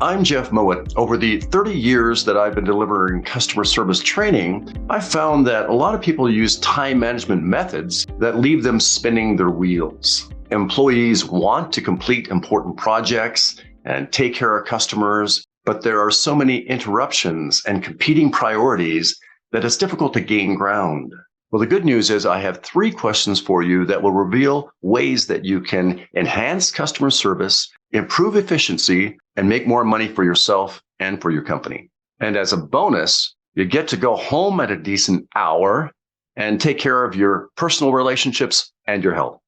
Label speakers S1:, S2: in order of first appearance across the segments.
S1: I'm Jeff Mowatt. Over the 30 years that I've been delivering customer service training, I've found that a lot of people use time management methods that leave them spinning their wheels. Employees want to complete important projects and take care of customers, but there are so many interruptions and competing priorities that it's difficult to gain ground. Well, the good news is I have 3 questions for you that will reveal ways that you can enhance customer service, improve efficiency, and make more money for yourself and for your company. And as a bonus, you get to go home at a decent hour and take care of your personal relationships and your health.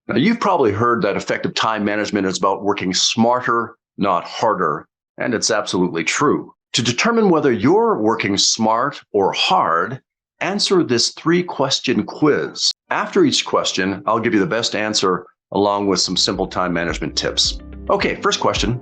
S1: Now, you've probably heard that effective time management is about working smarter, not harder. And it's absolutely true. To determine whether you're working smart or hard, answer this 3-question quiz. After each question, I'll give you the best answer along with some simple time management tips. Okay, first question.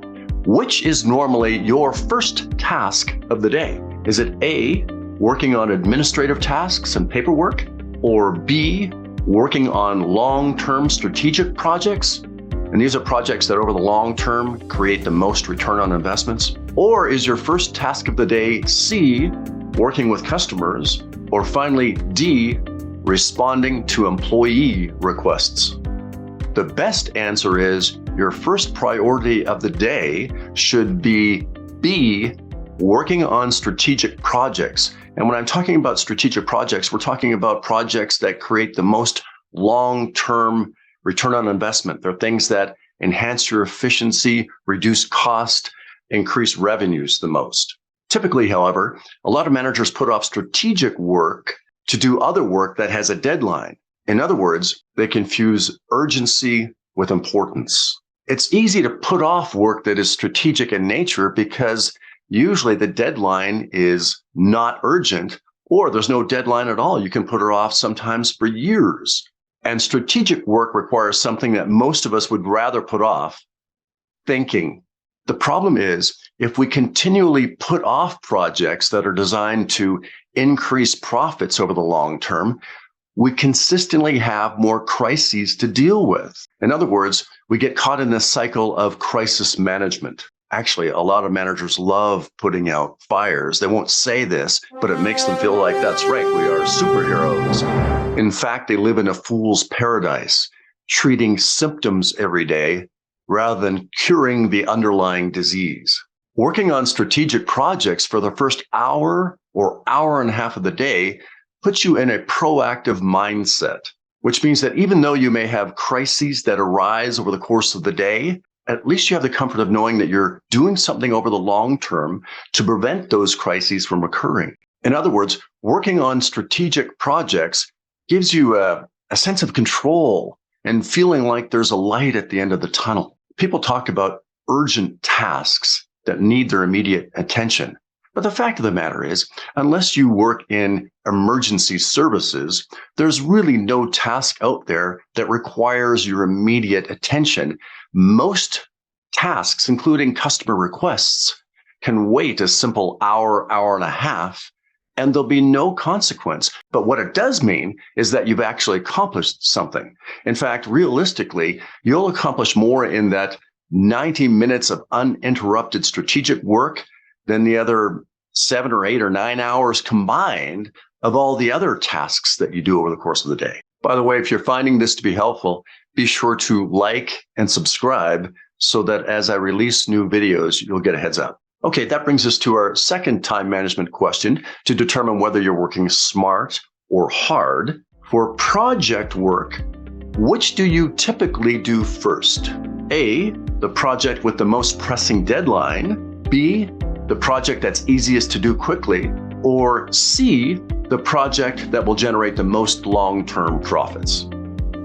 S1: Which is normally your first task of the day? Is it A, working on administrative tasks and paperwork? Or B, working on long-term strategic projects? And these are projects that over the long term create the most return on investments? Or is your first task of the day C, working with customers? Or finally, D, responding to employee requests? The best answer is your first priority of the day should be B, working on strategic projects. And when I'm talking about strategic projects, we're talking about projects that create the most long-term return on investment. They're things that enhance your efficiency, reduce cost, increase revenues the most. Typically, however, a lot of managers put off strategic work to do other work that has a deadline. In other words, they confuse urgency with importance. It's easy to put off work that is strategic in nature because usually the deadline is not urgent, or there's no deadline at all. You can put it off sometimes for years. And strategic work requires something that most of us would rather put off: thinking. The problem is, if we continually put off projects that are designed to increase profits over the long term, we consistently have more crises to deal with. In other words, we get caught in this cycle of crisis management. Actually, a lot of managers love putting out fires. They won't say this, but it makes them feel like that's right, we are superheroes. In fact, they live in a fool's paradise, treating symptoms every day rather than curing the underlying disease. Working on strategic projects for the first hour or hour and a half of the day puts you in a proactive mindset, which means that even though you may have crises that arise over the course of the day, at least you have the comfort of knowing that you're doing something over the long term to prevent those crises from occurring. In other words, working on strategic projects gives you a sense of control and feeling like there's a light at the end of the tunnel. People talk about urgent tasks that need their immediate attention. But the fact of the matter is, unless you work in emergency services, there's really no task out there that requires your immediate attention. Most tasks, including customer requests, can wait a simple hour, hour and a half, and there'll be no consequence. But what it does mean is that you've actually accomplished something. In fact, realistically, you'll accomplish more in that 90 minutes of uninterrupted strategic work than the other 7 or 8 or 9 hours combined of all the other tasks that you do over the course of the day. By the way, if you're finding this to be helpful, be sure to like and subscribe so that as I release new videos, you'll get a heads up. Okay, that brings us to our second time management question to determine whether you're working smart or hard. For project work, which do you typically do first? A, the project with the most pressing deadline. B, the project that's easiest to do quickly. Or C, the project that will generate the most long-term profits.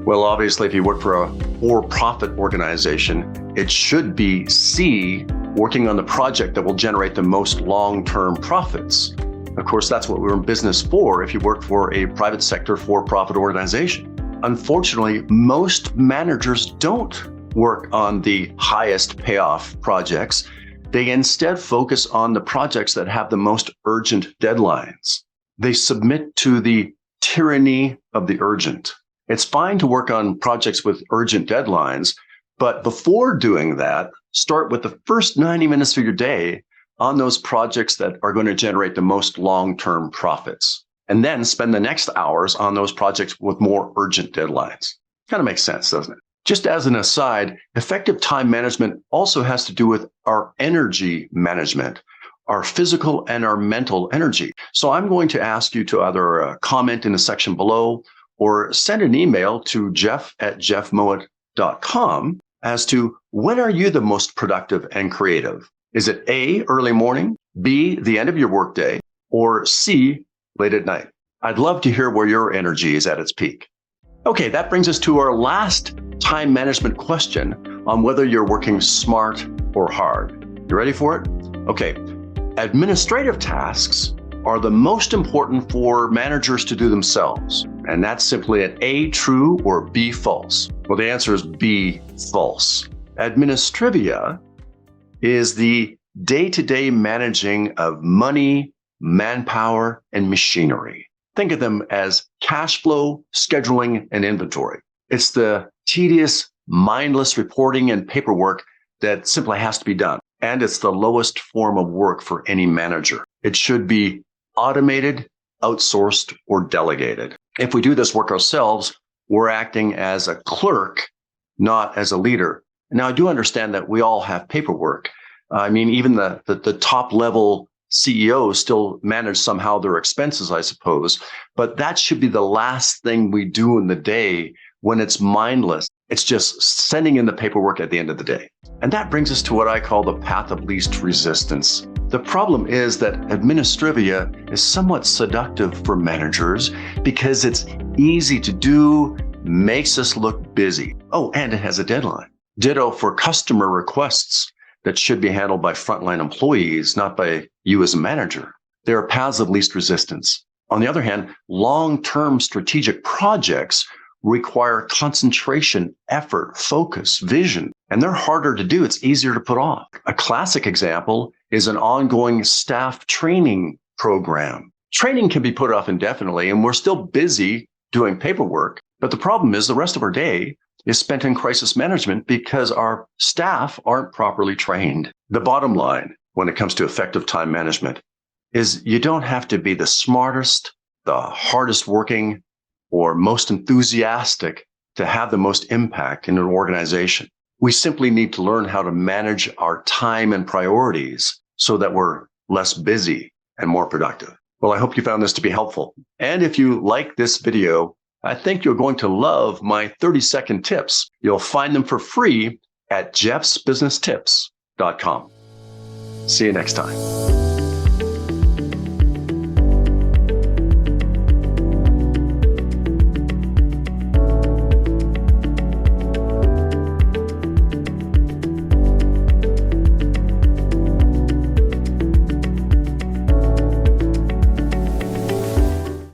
S1: Well, obviously, if you work for a for-profit organization, it should be C, working on the project that will generate the most long-term profits. Of course, that's what we're in business for if you work for a private sector for-profit organization. Unfortunately, most managers don't work on the highest payoff projects. They instead focus on the projects that have the most urgent deadlines. They submit to the tyranny of the urgent. It's fine to work on projects with urgent deadlines, but before doing that, start with the first 90 minutes of your day on those projects that are going to generate the most long-term profits. And then spend the next hours on those projects with more urgent deadlines. Kind of makes sense, doesn't it? Just as an aside, effective time management also has to do with our energy management, our physical and our mental energy. So I'm going to ask you to either comment in the section below or send an email to jeff@jeffmowatt.com as to when are you the most productive and creative? Is it A, early morning, B, the end of your workday, or C, late at night? I'd love to hear where your energy is at its peak. Okay, that brings us to our last time management question on whether you're working smart or hard. You ready for it? Okay, administrative tasks are the most important for managers to do themselves. And that's simply an A, true, or B, false. Well, the answer is B, false. Administrivia is the day-to-day managing of money, manpower, and machinery. Think of them as cash flow, scheduling, and inventory. It's the tedious, mindless reporting and paperwork that simply has to be done. And it's the lowest form of work for any manager. It should be automated, outsourced, or delegated. If we do this work ourselves, we're acting as a clerk, not as a leader. Now, I do understand that we all have paperwork. I mean, even the top level CEOs still manage somehow their expenses, I suppose. But that should be the last thing we do in the day when it's mindless. It's just sending in the paperwork at the end of the day. And that brings us to what I call the path of least resistance. The problem is that administrivia is somewhat seductive for managers because it's easy to do, makes us look busy. Oh, and it has a deadline. Ditto for customer requests that should be handled by frontline employees, not by you as a manager. There are paths of least resistance. On the other hand, long-term strategic projects require concentration, effort, focus, vision, and they're harder to do. It's easier to put off. A classic example is an ongoing staff training program. Training can be put off indefinitely, and we're still busy doing paperwork. But the problem is the rest of our day is spent in crisis management because our staff aren't properly trained. The bottom line when it comes to effective time management is you don't have to be the smartest, the hardest working, or most enthusiastic to have the most impact in an organization. We simply need to learn how to manage our time and priorities so that we're less busy and more productive. Well, I hope you found this to be helpful. And if you like this video, I think you're going to love my 30-second tips. You'll find them for free at jeffsbusinesstips.com. See you next time.